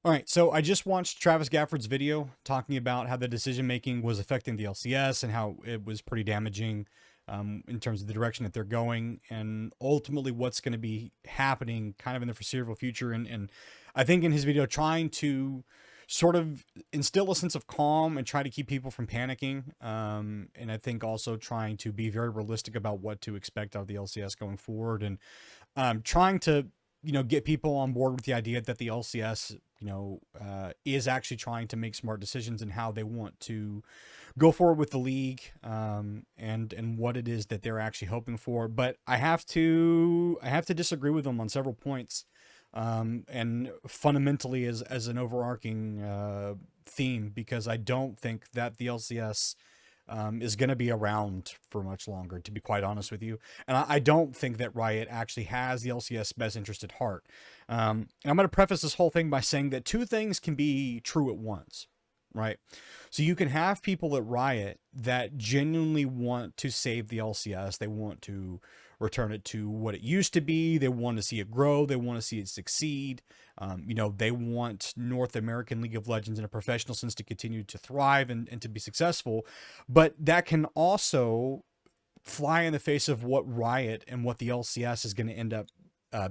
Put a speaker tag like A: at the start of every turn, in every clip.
A: All right, so I just watched Travis Gafford's video talking about how the decision making was affecting the LCS and how it was pretty damaging in terms of the direction that they're going, and ultimately what's going to be happening kind of in the foreseeable future. And I think in his video, trying to sort of instill a sense of calm and try to keep people from panicking. And I think also trying to be very realistic about what to expect out of the LCS going forward, and trying to get people on board with the idea that the LCS, is actually trying to make smart decisions in how they want to go forward with the league, and what it is that they're actually hoping for. But I have to disagree with them on several points, and fundamentally as an overarching theme, because I don't think that the LCS is going to be around for much longer, to be quite honest with you. And I don't think that Riot actually has the LCS best interest at heart. And I'm going to preface this whole thing by saying that two things can be true at once, right? So you can have people at Riot that genuinely want to save the LCS. They want to return it to what it used to be. They want to see it grow. They want to see it succeed. They want North American League of Legends in a professional sense to continue to thrive and to be successful. But that can also fly in the face of what Riot and what the LCS is going to end up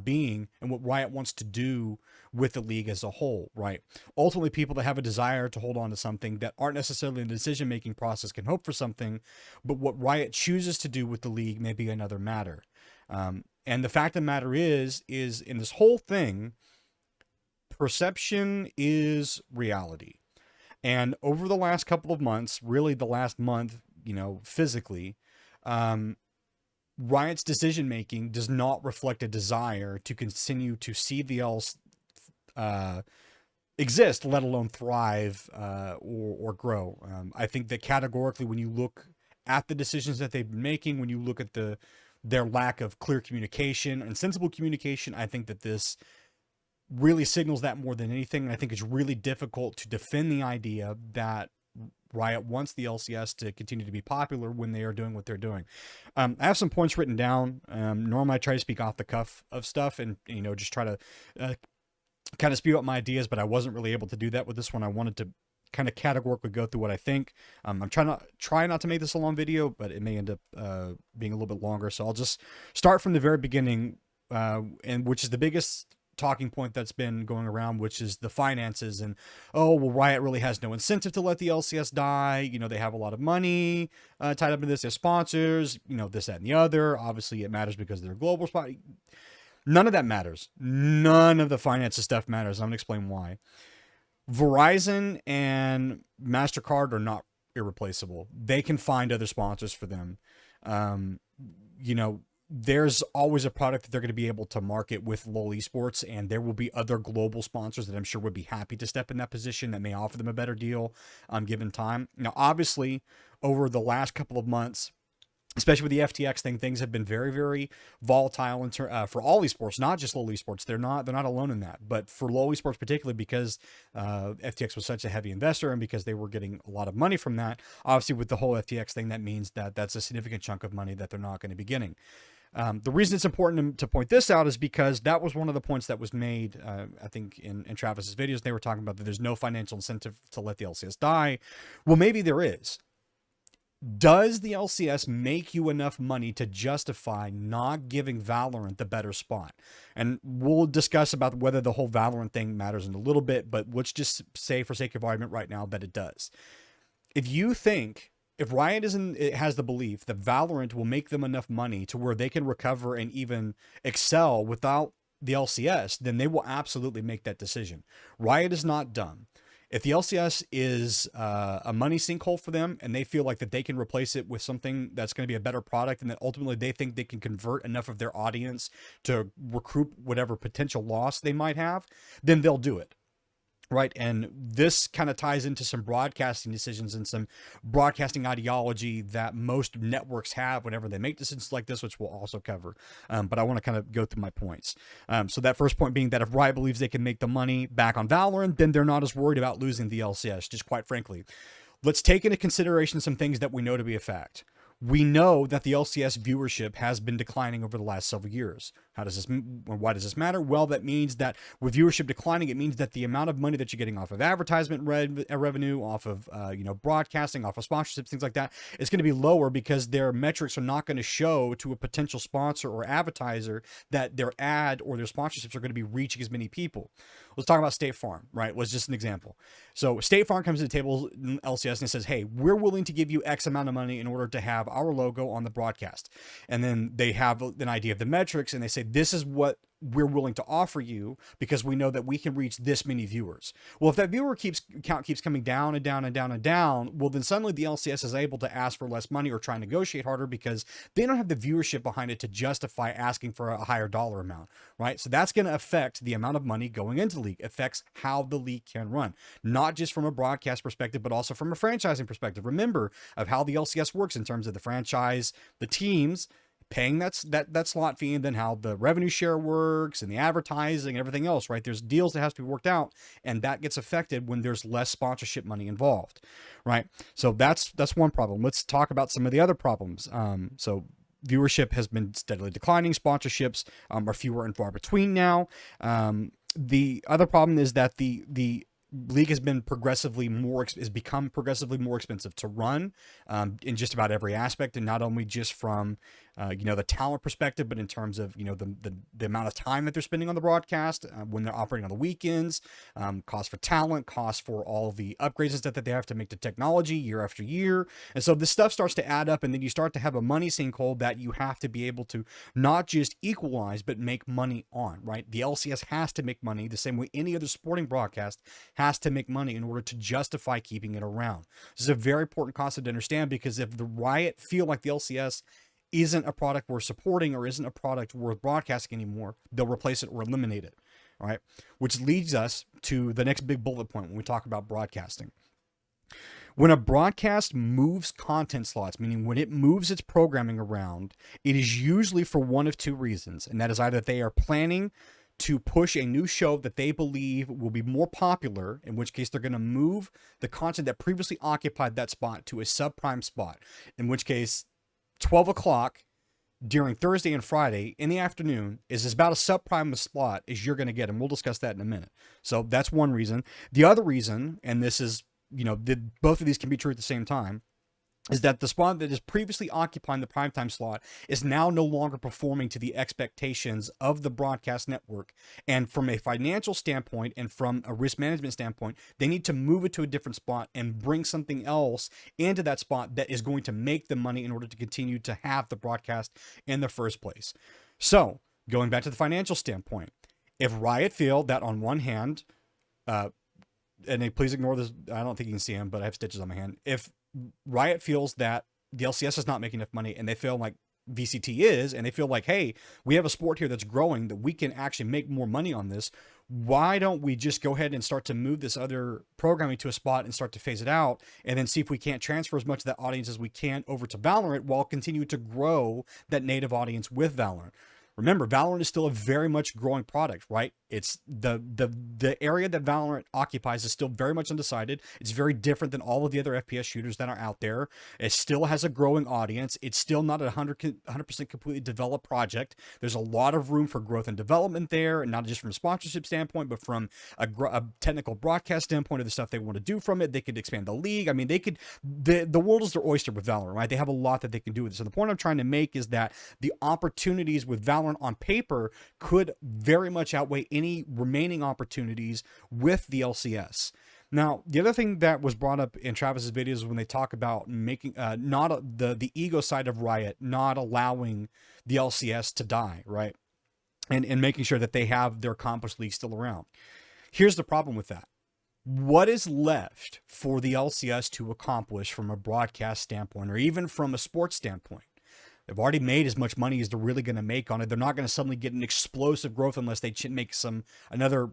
A: being, and what Riot wants to do with the league as a whole, right? Ultimately, people that have a desire to hold on to something that aren't necessarily in the decision-making process can hope for something, but what Riot chooses to do with the league may be another matter. And the fact of the matter is in this whole thing, perception is reality. And over the last couple of months, really the last month, physically, Riot's decision making does not reflect a desire to continue to see the else exist, let alone thrive, or grow. I think that categorically, when you look at the decisions that they've been making, when you look at their lack of clear communication and sensible communication, I think that this really signals that more than anything. And I think it's really difficult to defend the idea that Riot wants the LCS to continue to be popular when they are doing what they're doing. I have some points written down. Normally I try to speak off the cuff of stuff and, just try to kind of spew out my ideas, but I wasn't really able to do that with this one. I wanted to kind of categorically go through what I think. I'm trying not to make this a long video, but it may end up being a little bit longer. So I'll just start from the very beginning, and which is the biggest talking point that's been going around, which is the finances. And Riot really has no incentive to let the LCS die. They have a lot of money tied up in this. Their sponsors, this, that, and the other. Obviously, it matters because they're a global spot. None of that matters. None of the finances stuff matters. I'm gonna explain why. Verizon and MasterCard are not irreplaceable. They can find other sponsors for them. Um, there's always a product that they're going to be able to market with LoL Esports, and there will be other global sponsors that I'm sure would be happy to step in that position that may offer them a better deal given time. Now, obviously, over the last couple of months, especially with the FTX thing, things have been very, very volatile for all esports, not just LoL Esports. They're not alone in that, but for LoL Esports particularly, because FTX was such a heavy investor and because they were getting a lot of money from that. Obviously, with the whole FTX thing, that means that that's a significant chunk of money that they're not going to be getting. The reason it's important to point this out is because that was one of the points that was made, I think, in Travis's videos. They were talking about that there's no financial incentive to let the LCS die. Well, maybe there is. Does the LCS make you enough money to justify not giving Valorant the better spot? And we'll discuss about whether the whole Valorant thing matters in a little bit, but let's just say for sake of argument right now that it does. If Riot it has the belief that Valorant will make them enough money to where they can recover and even excel without the LCS, then they will absolutely make that decision. Riot is not dumb. If the LCS is a money sinkhole for them and they feel like that they can replace it with something that's going to be a better product, and that ultimately they think they can convert enough of their audience to recoup whatever potential loss they might have, then they'll do it. Right. And this kind of ties into some broadcasting decisions and some broadcasting ideology that most networks have whenever they make decisions like this, which we'll also cover. But I want to kind of go through my points. So that first point being that if Riot believes they can make the money back on Valorant, then they're not as worried about losing the LCS, just quite frankly. Let's take into consideration some things that we know to be a fact. We know that the LCS viewership has been declining over the last several years. Why does this matter? Well, that means that with viewership declining, it means that the amount of money that you're getting off of advertisement revenue, off of broadcasting, off of sponsorships, things like that, is going to be lower because their metrics are not going to show to a potential sponsor or advertiser that their ad or their sponsorships are going to be reaching as many people. Let's talk about State Farm, right? Was just an example. So State Farm comes to the table in LCS and says, hey, we're willing to give you X amount of money in order to have our logo on the broadcast. And then they have an idea of the metrics and they say, this is what we're willing to offer you because we know that we can reach this many viewers. Well, if that count keeps coming down and down and down and down, well, then suddenly the LCS is able to ask for less money or try and negotiate harder because they don't have the viewership behind it to justify asking for a higher dollar amount, right? So that's going to affect the amount of money going into the league, affects how the league can run, not just from a broadcast perspective, but also from a franchising perspective. Remember of how the LCS works in terms of the franchise, the teams paying that slot fee, and then how the revenue share works and the advertising and everything else, right? There's deals that has to be worked out, and that gets affected when there's less sponsorship money involved, right? So that's one problem. Let's talk about some of the other problems. So viewership has been steadily declining. Sponsorships are fewer and far between now. The other problem is that the league has been become progressively more expensive to run in just about every aspect, and not only just from the talent perspective, but in terms of the amount of time that they're spending on the broadcast when they're operating on the weekends, cost for talent, cost for all the upgrades and stuff that they have to make to technology year after year. And so this stuff starts to add up, and then you start to have a money sinkhole that you have to be able to not just equalize but make money on, right? The LCS has to make money the same way any other sporting broadcast has to make money in order to justify keeping it around. This is a very important concept to understand, because if the Riot feel like the LCS isn't a product worth supporting or isn't a product worth broadcasting anymore, they'll replace it or eliminate it. All right, which leads us to the next big bullet point when we talk about broadcasting. When a broadcast moves content slots, meaning when it moves its programming around, it is usually for one of two reasons, and that is either they are planning to push a new show that they believe will be more popular, in which case they're going to move the content that previously occupied that spot to a subprime spot, in which case 12 o'clock during Thursday and Friday in the afternoon is about a subprime slot as you're going to get, and we'll discuss that in a minute. So that's one reason. The other reason, and this is, both of these can be true at the same time, is that the spot that is previously occupying the primetime slot is now no longer performing to the expectations of the broadcast network. And from a financial standpoint and from a risk management standpoint, they need to move it to a different spot and bring something else into that spot that is going to make the money in order to continue to have the broadcast in the first place. So going back to the financial standpoint, if Riot feel that on one hand, and please ignore this, I don't think you can see him, but I have stitches on my hand. If Riot feels that the LCS is not making enough money, and they feel like VCT is, and they feel like, hey, we have a sport here that's growing, that we can actually make more money on this, why don't we just go ahead and start to move this other programming to a spot and start to phase it out, and then see if we can't transfer as much of that audience as we can over to Valorant while continuing to grow that native audience with Valorant. Remember, Valorant is still a very much growing product, right? It's the area that Valorant occupies is still very much undecided. It's very different than all of the other FPS shooters that are out there. It still has a growing audience. It's still not a 100% completely developed project. There's a lot of room for growth and development there, and not just from a sponsorship standpoint, but from a technical broadcast standpoint of the stuff they want to do from it. They could expand the league. I mean, the world is their oyster with Valorant, right? They have a lot that they can do with it. So the point I'm trying to make is that the opportunities with Valorant on paper could very much outweigh any remaining opportunities with the LCS. Now, the other thing that was brought up in Travis's videos when they talk about making the ego side of Riot not allowing the LCS to die, right? And making sure that they have their accomplished league still around. Here's the problem with that. What is left for the LCS to accomplish from a broadcast standpoint, or even from a sports standpoint? They've already made as much money as they're really going to make on it. They're not going to suddenly get an explosive growth unless they make another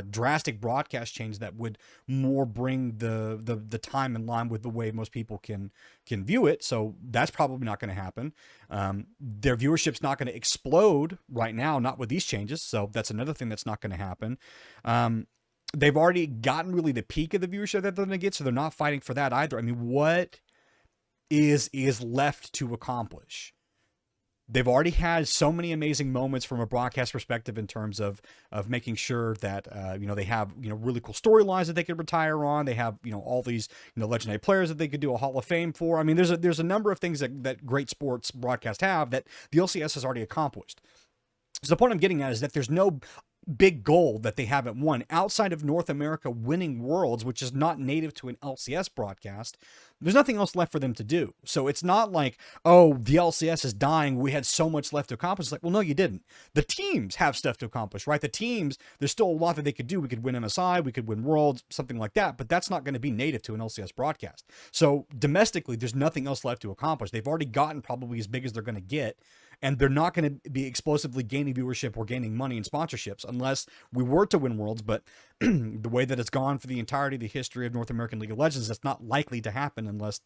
A: drastic broadcast change that would more bring the time in line with the way most people can view it. So that's probably not going to happen. Their viewership's not going to explode right now, not with these changes. So that's another thing that's not going to happen. They've already gotten really the peak of the viewership that they're going to get, so they're not fighting for that either. I mean, what is left to accomplish. They've already had so many amazing moments from a broadcast perspective in terms of making sure that they have really cool storylines that they could retire on. They have all these legendary players that they could do a Hall of Fame for. I mean, there's a number of things that great sports broadcast have that the LCS has already accomplished. So the point I'm getting at is that there's no big goal that they haven't won outside of North America winning Worlds, which is not native to an LCS broadcast. There's nothing else left for them to do. So it's not like, oh, the LCS is dying, we had so much left to accomplish. It's like, well, no, you didn't. The teams have stuff to accomplish, right? The teams, there's still a lot that they could do. We could win MSI, we could win Worlds, something like that, but that's not going to be native to an LCS broadcast. So domestically, there's nothing else left to accomplish. They've already gotten probably as big as they're going to get, and they're not going to be explosively gaining viewership or gaining money and sponsorships unless we were to win Worlds. But the way that it's gone for the entirety of the history of North American League of Legends, that's not likely to happen unless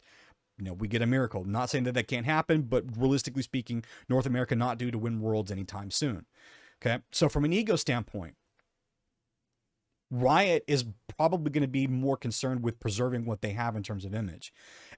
A: we get a miracle. Not saying that that can't happen, but realistically speaking, North America not due to win Worlds anytime soon. Okay, so from an ego standpoint, Riot is probably going to be more concerned with preserving what they have in terms of image.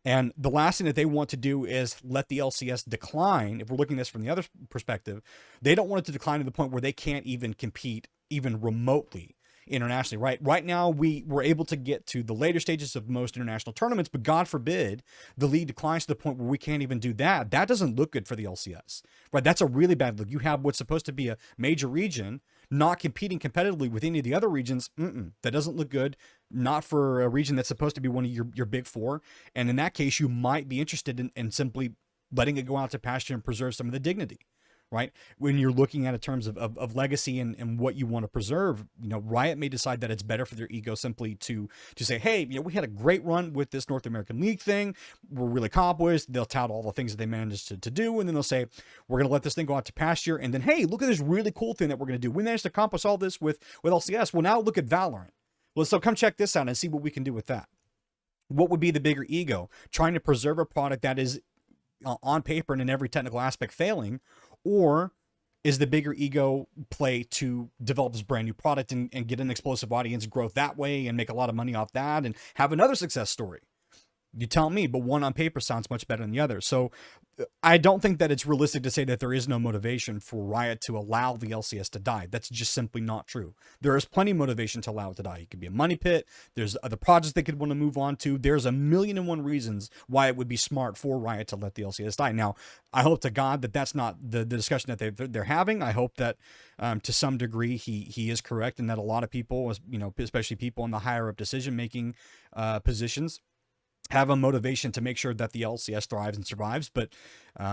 A: And the last thing that they want to do is let the LCS decline. If we're looking at this from the other perspective, they don't want it to decline to the point where they can't even compete even remotely internationally. Right now, we were able to get to the later stages of most international tournaments, but God forbid the league declines to the point where we can't even do that. That doesn't look good for the LCS, right? That's a really bad look. You have what's supposed to be a major region not competing competitively with any of the other regions. That doesn't look good. Not for a region that's supposed to be one of your big four. And in that case, you might be interested in simply letting it go out to pasture and preserve some of the dignity, right? When you're looking at it in terms of legacy and what you want to preserve, Riot may decide that it's better for their ego simply to say, hey, we had a great run with this North American League thing. We're really accomplished. They'll tout all the things that they managed to do. And then they'll say, we're going to let this thing go out to pasture. And then, hey, look at this really cool thing that we're going to do. We managed to accomplish all this with LCS. Well, now look at Valorant. Well, so come check this out and see what we can do with that. What would be the bigger ego? Trying to preserve a product that is on paper and in every technical aspect failing, or is the bigger ego play to develop this brand new product and get an explosive audience growth that way and make a lot of money off that and have another success story? You tell me, but one on paper sounds much better than the other. So I don't think that it's realistic to say that there is no motivation for Riot to allow the LCS to die. That's just simply not true. There is plenty of motivation to allow it to die. It could be a money pit. There's other projects they could want to move on to. There's 1,000,001 reasons why it would be smart for Riot to let the LCS die. Now, I hope to God that that's not the discussion that they're having. I hope that to some degree he is correct and that a lot of people, especially people in the higher up decision-making positions, have a motivation to make sure that the LCS thrives and survives, but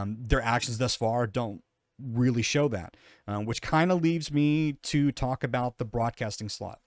A: their actions thus far don't really show that, which kind of leaves me to talk about the broadcasting slot.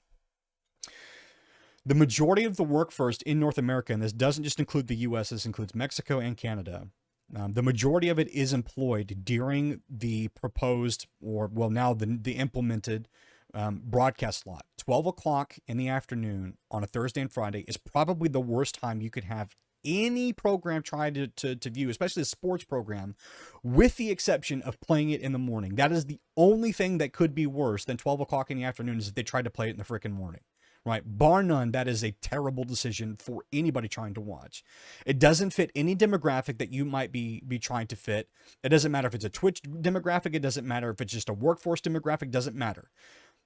A: The majority of the workforce in North America, and this doesn't just include the US, this includes Mexico and Canada, the majority of it is employed during the proposed, or well, now the implemented broadcast slot. 12 o'clock in the afternoon on a Thursday and Friday is probably the worst time you could have any program try to view, especially a sports program, with the exception of playing it in the morning. That is the only thing that could be worse than 12 o'clock in the afternoon is if they tried to play it in the frickin' morning. Right? Bar none, that is a terrible decision for anybody trying to watch. It doesn't fit any demographic that you might be trying to fit. It doesn't matter if it's a Twitch demographic. It doesn't matter if it's just a workforce demographic. It doesn't matter.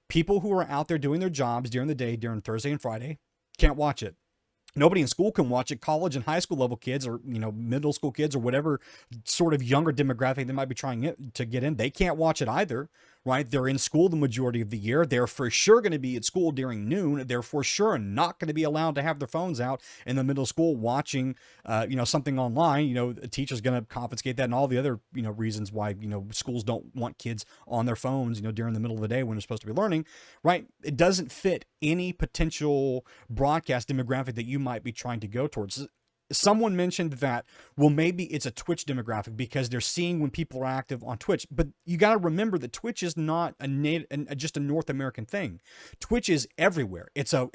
A: People who are out there doing their jobs during the day, during Thursday and Friday, can't watch it. Nobody in school can watch it. College and high school level kids, or middle school kids, or whatever sort of younger demographic they might be trying to get in, they can't watch it either, right? They're in school the majority of the year. They're for sure going to be at school during noon. They're for sure not going to be allowed to have their phones out in the middle school watching, something online. A teacher's going to confiscate that, and all the other, reasons why, schools don't want kids on their phones, during the middle of the day when they're supposed to be learning, right? It doesn't fit any potential broadcast demographic that you might be trying to go towards. Someone mentioned that, well, maybe it's a Twitch demographic because they're seeing when people are active on Twitch. But you got to remember that Twitch is not just a North American thing. Twitch is everywhere. It's a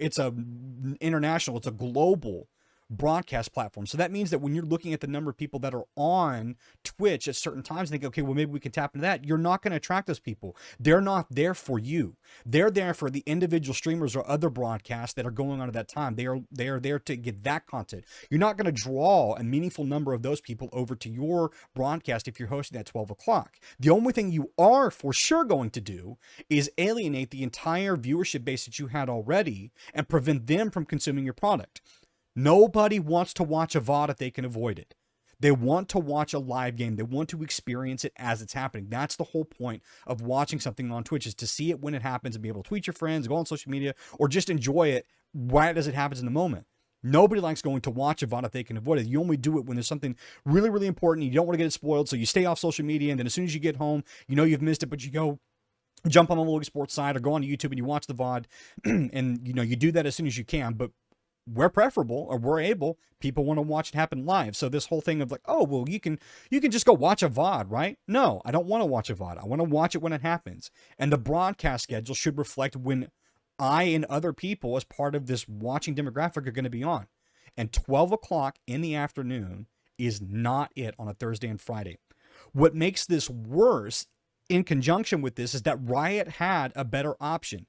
A: international, it's a global broadcast platform. So that means that when you're looking at the number of people that are on Twitch at certain times, think, okay, well, maybe we can tap into that. You're not going to attract those people. They're not there for you. They're there for the individual streamers or other broadcasts that are going on at that time. They are there to get that content. You're not going to draw a meaningful number of those people over to your broadcast if you're hosting at 12 o'clock. The only thing you are for sure going to do is alienate the entire viewership base that you had already and prevent them from consuming your product. Nobody wants to watch a VOD if they can avoid it. They want to watch a live game. They want to experience it as it's happening. That's the whole point of watching something on Twitch, is to see it when it happens and be able to tweet your friends, go on social media, or just enjoy it right as it happens in the moment. Nobody likes going to watch a VOD if they can avoid it. You only do it when there's something really, really important. You don't want to get it spoiled, so you stay off social media, and then as soon as you get home, you know you've missed it, but you go jump on the Logan Sports side or go on YouTube and you watch the VOD, and you do that as soon as you can. But we're preferable, or we're able, people want to watch it happen live. So this whole thing of like, oh, well, you can just go watch a VOD, right? No, I don't want to watch a VOD. I want to watch it when it happens. And the broadcast schedule should reflect when I and other people as part of this watching demographic are going to be on. And 12 o'clock in the afternoon is not it on a Thursday and Friday. What makes this worse in conjunction with this is that Riot had a better option.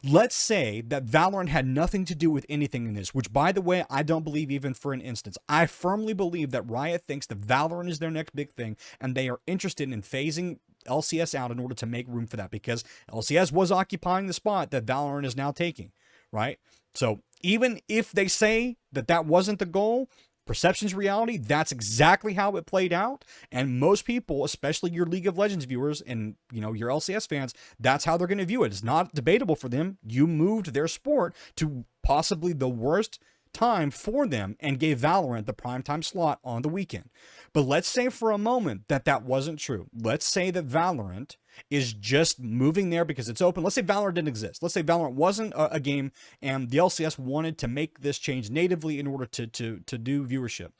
A: Let's say that Valorant had nothing to do with anything in this, which, by the way, I don't believe even for an instance. I firmly believe that Riot thinks that Valorant is their next big thing, and they are interested in phasing LCS out in order to make room for that, because LCS was occupying the spot that Valorant is now taking, right? So even if they say that that wasn't the goal, perception's reality, that's exactly how it played out. And most people, especially your League of Legends viewers and your LCS fans, that's how they're going to view it. It's not debatable for them. You moved their sport to possibly the worst time for them and gave Valorant the primetime slot on the weekend. But let's say for a moment that that wasn't true. Let's say that Valorant is just moving there because it's open. Let's say Valorant didn't exist. Let's say Valorant wasn't a game and the LCS wanted to make this change natively in order to do viewership.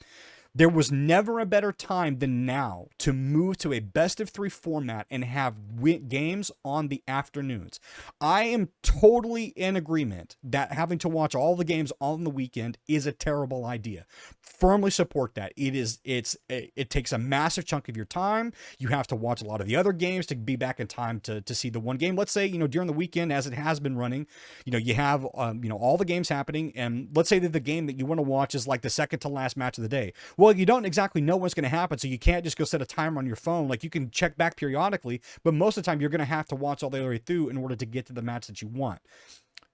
A: There was never a better time than now to move to a best of 3 format and have games on the afternoons. I am totally in agreement that having to watch all the games on the weekend is a terrible idea. Firmly support that. It takes a massive chunk of your time. You have to watch a lot of the other games to be back in time to see the one game. Let's say, during the weekend, as it has been running, you have, all the games happening. And let's say that the game that you want to watch is like the second to last match of the day. Well, you don't exactly know what's going to happen, so you can't just go set a timer on your phone. Like, you can check back periodically, but most of the time you're going to have to watch all the way through in order to get to the match that you want.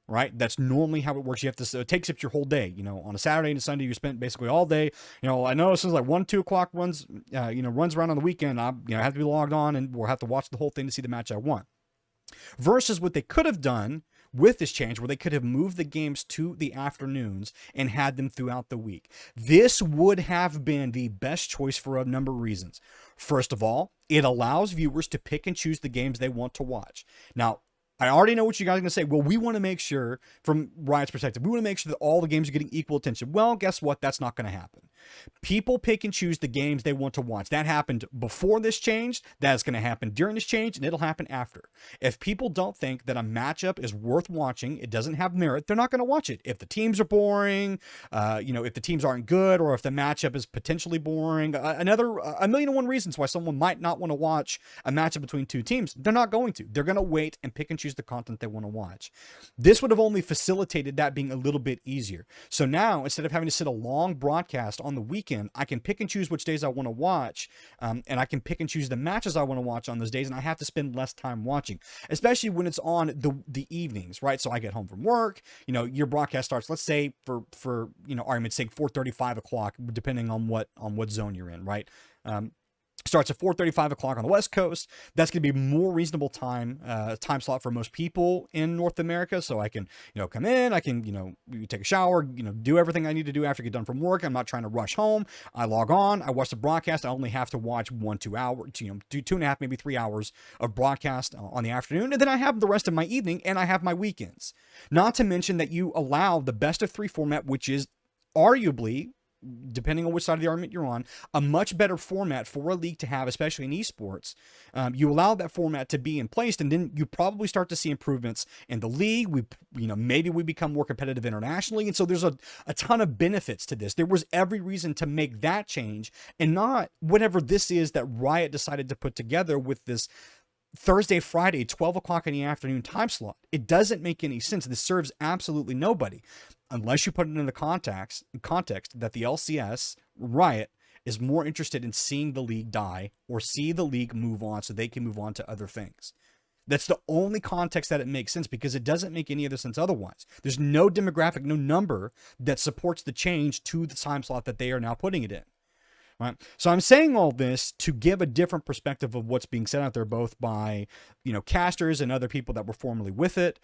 A: Right? That's normally how it works. You have to, it takes up your whole day. On a Saturday and a Sunday, you spent basically all day. I know as soon as like 1, 2 o'clock runs around on the weekend, I have to be logged on and we'll have to watch the whole thing to see the match I want. Versus what they could have done with this change, where they could have moved the games to the afternoons and had them throughout the week. This would have been the best choice for a number of reasons. First of all, it allows viewers to pick and choose the games they want to watch. Now, I already know what you guys are going to say. Well, we want to make sure, from Riot's perspective, we want to make sure that all the games are getting equal attention. Well, guess what? That's not going to happen. People pick and choose the games they want to watch. That happened before this changed. That's going to happen during this change, and it'll happen after. If people don't think that a matchup is worth watching, it doesn't have merit, they're not going to watch it. If the teams are boring, if the teams aren't good, or if the matchup is potentially boring, a million and one reasons why someone might not want to watch a matchup between two teams, they're not going to. They're going to wait and pick and choose the content they want to watch. This would have only facilitated that being a little bit easier. So now, instead of having to sit a long broadcast on the weekend, I can pick and choose which days I want to watch, and I can pick and choose the matches I want to watch on those days, and I have to spend less time watching, especially when it's on the evenings, right? So I get home from work, your broadcast starts, let's say for argument's sake, 4:30, 5 o'clock, depending on what zone you're in, right? Starts at 4:30, 5 o'clock on the West Coast. That's going to be more reasonable time slot for most people in North America. So I can, come in, I can, take a shower, do everything I need to do after I get done from work. I'm not trying to rush home. I log on, I watch the broadcast. I only have to watch 1, 2 hours, 2.5, maybe 3 hours of broadcast on the afternoon. And then I have the rest of my evening and I have my weekends. Not to mention that you allow the best of 3 format, which is arguably depending on which side of the argument you're on, a much better format for a league to have, especially in esports. You allow that format to be in place, and then you probably start to see improvements in the league. Maybe we become more competitive internationally, and so there's a ton of benefits to this. There was every reason to make that change, and not whatever this is that Riot decided to put together with this Thursday, Friday, 12 o'clock in the afternoon time slot. It doesn't make any sense. This serves absolutely nobody unless you put it in the context that the LCS, Riot, is more interested in seeing the league die or see the league move on so they can move on to other things. That's the only context that it makes sense, because it doesn't make any other sense otherwise. There's no demographic, no number that supports the change to the time slot that they are now putting it in. Right. So I'm saying all this to give a different perspective of what's being said out there, both by, casters and other people that were formerly with it,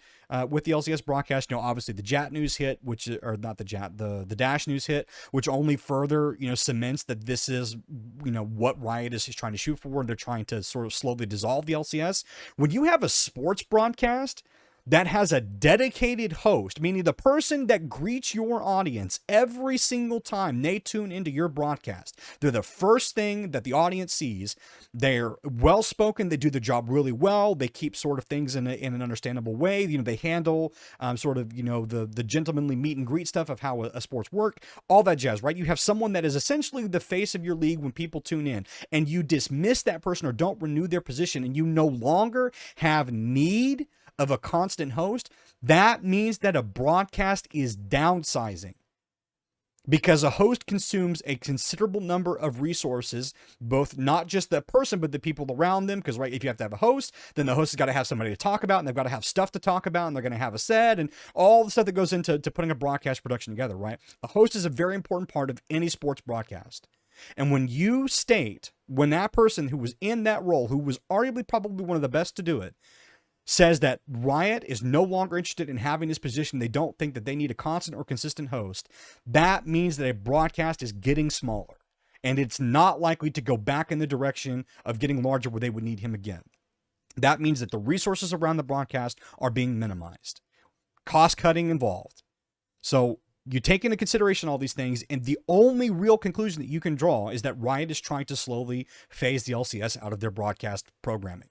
A: with the LCS broadcast. Obviously the Jat news hit, the Dash news hit, which only further, cements that this is, what Riot is trying to shoot for. They're trying to sort of slowly dissolve the LCS. When you have a sports broadcast that has a dedicated host, meaning the person that greets your audience every single time they tune into your broadcast, they're the first thing that the audience sees. They're well-spoken. They do their job really well. They keep sort of things in an understandable way. They handle the gentlemanly meet and greet stuff of how a sports work, all that jazz, right? You have someone that is essentially the face of your league when people tune in, and you dismiss that person or don't renew their position, and you no longer have need of a constant host. That means that a broadcast is downsizing, because a host consumes a considerable number of resources, both not just the person, but the people around them. Because, right, if you have to have a host, then the host has got to have somebody to talk about, and they've got to have stuff to talk about, and they're going to have a set, and all the stuff that goes into putting a broadcast production together, right? A host is a very important part of any sports broadcast. And when that person who was in that role, who was arguably probably one of the best to do it, says that Riot is no longer interested in having this position, they don't think that they need a constant or consistent host, that means that a broadcast is getting smaller, and it's not likely to go back in the direction of getting larger where they would need him again. That means that the resources around the broadcast are being minimized. Cost cutting involved. So you take into consideration all these things, and the only real conclusion that you can draw is that Riot is trying to slowly phase the LCS out of their broadcast programming.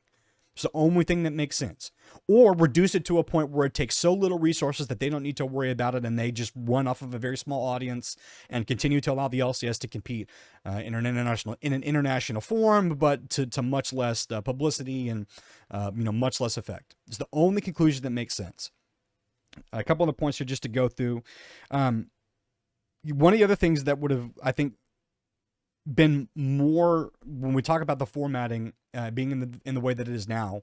A: It's the only thing that makes sense. Or reduce it to a point where it takes so little resources that they don't need to worry about it, and they just run off of a very small audience and continue to allow the LCS to compete in an international forum, but to much less publicity and much less effect. It's the only conclusion that makes sense. A couple other points here just to go through. One of the other things that would have, I think, been more, when we talk about the formatting being in the way that it is now,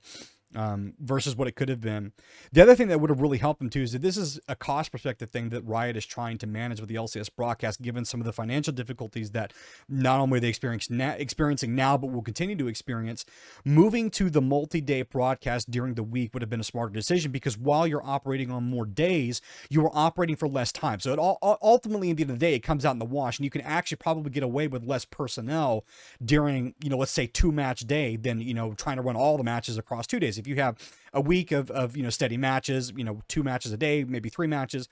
A: versus what it could have been. The other thing that would have really helped them too is that this is a cost perspective thing that Riot is trying to manage with the LCS broadcast, given some of the financial difficulties that not only are they experiencing now, but will continue to experience. Moving to the multi-day broadcast during the week would have been a smarter decision, because while you're operating on more days, you are operating for less time. So it ultimately, at the end of the day, it comes out in the wash, and you can actually probably get away with less personnel during, let's say 2-match day than, trying to run all the matches across 2 days. If you have a week of steady matches, 2 matches a day, maybe 3 matches,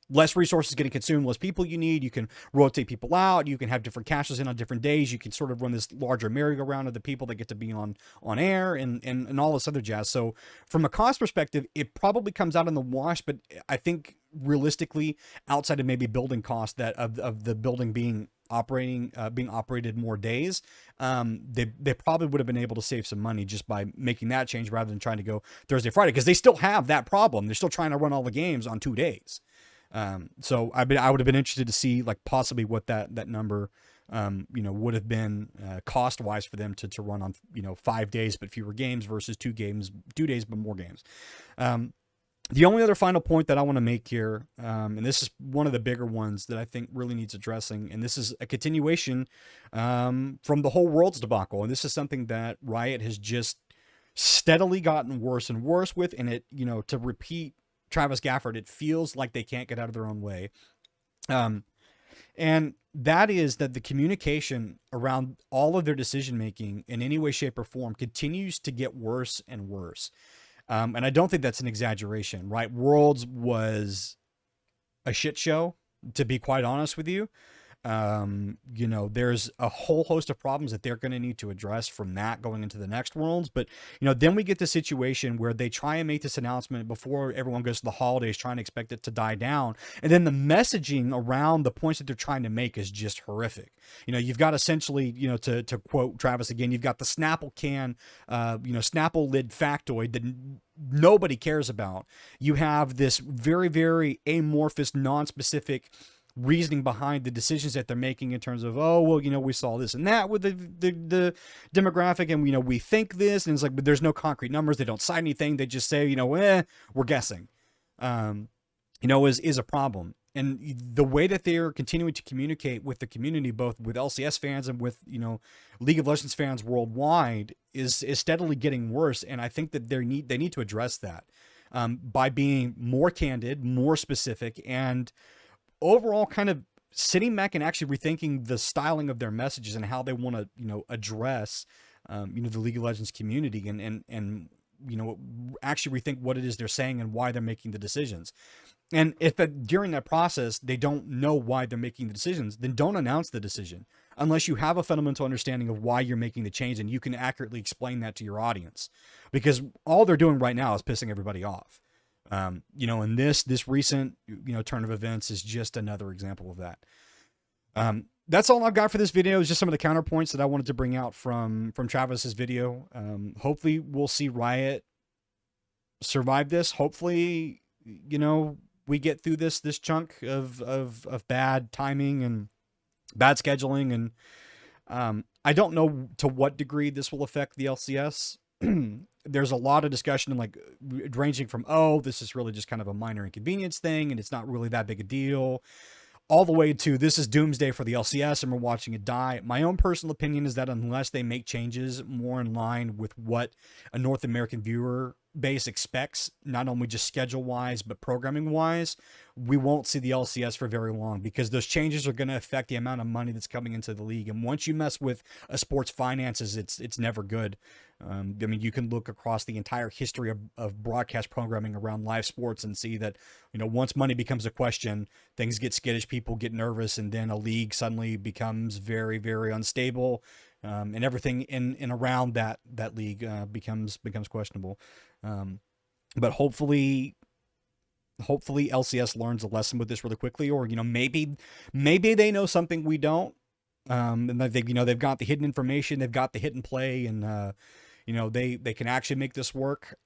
A: less resources getting consumed, less people you need. You can rotate people out. You can have different caches in on different days. You can sort of run this larger merry-go-round of the people that get to be on air and all this other jazz. So from a cost perspective, it probably comes out in the wash, but I think realistically, outside of maybe building cost that of the building being operated more days, they probably would have been able to save some money just by making that change rather than trying to go Thursday, Friday, because they still have that problem. They're still trying to run all the games on 2 days. So I would have been interested to see like possibly what that number would have been cost wise for them to run on 5 days but fewer games versus 2 days but more games. The only other final point that I want to make here, and this is one of the bigger ones that I think really needs addressing, and this is a continuation from the whole Worlds debacle, and this is something that Riot has just steadily gotten worse and worse with, and it, to repeat Travis Gafford, it feels like they can't get out of their own way. And that is that the communication around all of their decision-making in any way, shape, or form continues to get worse and worse. And I don't think that's an exaggeration, right? Worlds was a shit show, to be quite honest with you. You know, there's a whole host of problems that they're going to need to address from that going into the next worlds. But, you know, then we get the situation where they try and make this announcement before everyone goes to the holidays, trying to expect it to die down. And then the messaging around the points that they're trying to make is just horrific. You know, you've got essentially, you know, to quote Travis again, you've got the Snapple can, you know, Snapple lid factoid that nobody cares about. You have this very, very amorphous, non-specific reasoning behind the decisions that they're making in terms of, oh, well, you know, we saw this and that with the demographic, and, you know, we think this, and it's like, but there's no concrete numbers. They don't cite anything. They just say, you know, we're guessing, you know, is a problem. And the way that they're continuing to communicate with the community, both with LCS fans and with, you know, League of Legends fans worldwide, is steadily getting worse. And I think that they need to address that by being more candid, more specific, and overall kind of sitting back and actually rethinking the styling of their messages and how they want to, you know, address, you know, the League of Legends community, and, you know, actually rethink what it is they're saying and why they're making the decisions. And if during that process they don't know why they're making the decisions, then don't announce the decision unless you have a fundamental understanding of why you're making the change and you can accurately explain that to your audience, because all they're doing right now is pissing everybody off. You know, and this recent, you know, turn of events is just another example of that. That's all I've got for this video, is just some of the counterpoints that I wanted to bring out from Travis's video. Hopefully we'll see Riot survive this. Hopefully, you know, we get through this chunk of bad timing and bad scheduling. And I don't know to what degree this will affect the LCS. There's a lot of discussion, like ranging from, oh, this is really just kind of a minor inconvenience thing and it's not really that big a deal, all the way to this is doomsday for the LCS and we're watching it die. My own personal opinion is that unless they make changes more in line with what a North American viewer base expects, not only just schedule wise but programming wise, we won't see the LCS for very long, because those changes are going to affect the amount of money that's coming into the league. And once you mess with a sport's finances, it's never good. I mean, you can look across the entire history of broadcast programming around live sports and see that, you know, once money becomes a question, things get skittish, people get nervous, and then a league suddenly becomes very, very unstable. And everything in and around that league becomes questionable. But hopefully LCS learns a lesson with this really quickly, or, you know, maybe they know something we don't. And they, you know, they've got the hidden information, they've got the hidden play, and you know, they can actually make this work.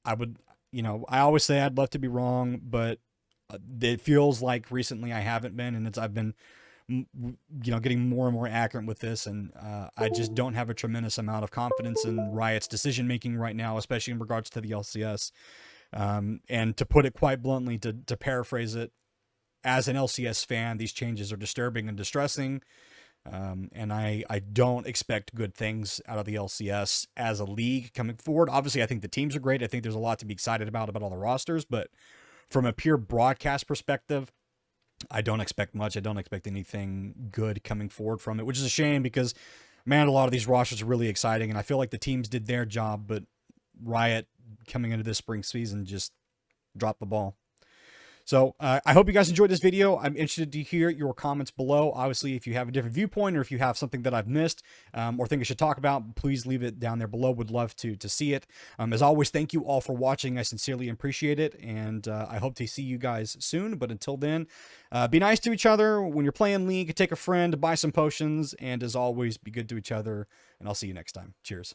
A: I would, you know, I always say I'd love to be wrong, but it feels like recently I haven't been, and I've been, you know, getting more and more accurate with this, and I just don't have a tremendous amount of confidence in Riot's decision making right now, especially in regards to the LCS. And to put it quite bluntly, to paraphrase it, as an LCS fan, these changes are disturbing and distressing, and I don't expect good things out of the LCS as a league coming forward. Obviously, I think the teams are great. I think there's a lot to be excited about all the rosters, but from a pure broadcast perspective, I don't expect much. I don't expect anything good coming forward from it, which is a shame, because, man, a lot of these rosters are really exciting, and I feel like the teams did their job, but Riot coming into this spring season just dropped the ball. So I hope you guys enjoyed this video. I'm interested to hear your comments below. Obviously, if you have a different viewpoint, or if you have something that I've missed, or think I should talk about, please leave it down there below. Would love to see it. As always, thank you all for watching. I sincerely appreciate it, and I hope to see you guys soon. But until then, be nice to each other when you're playing League. Take a friend, buy some potions, and as always, be good to each other. And I'll see you next time. Cheers.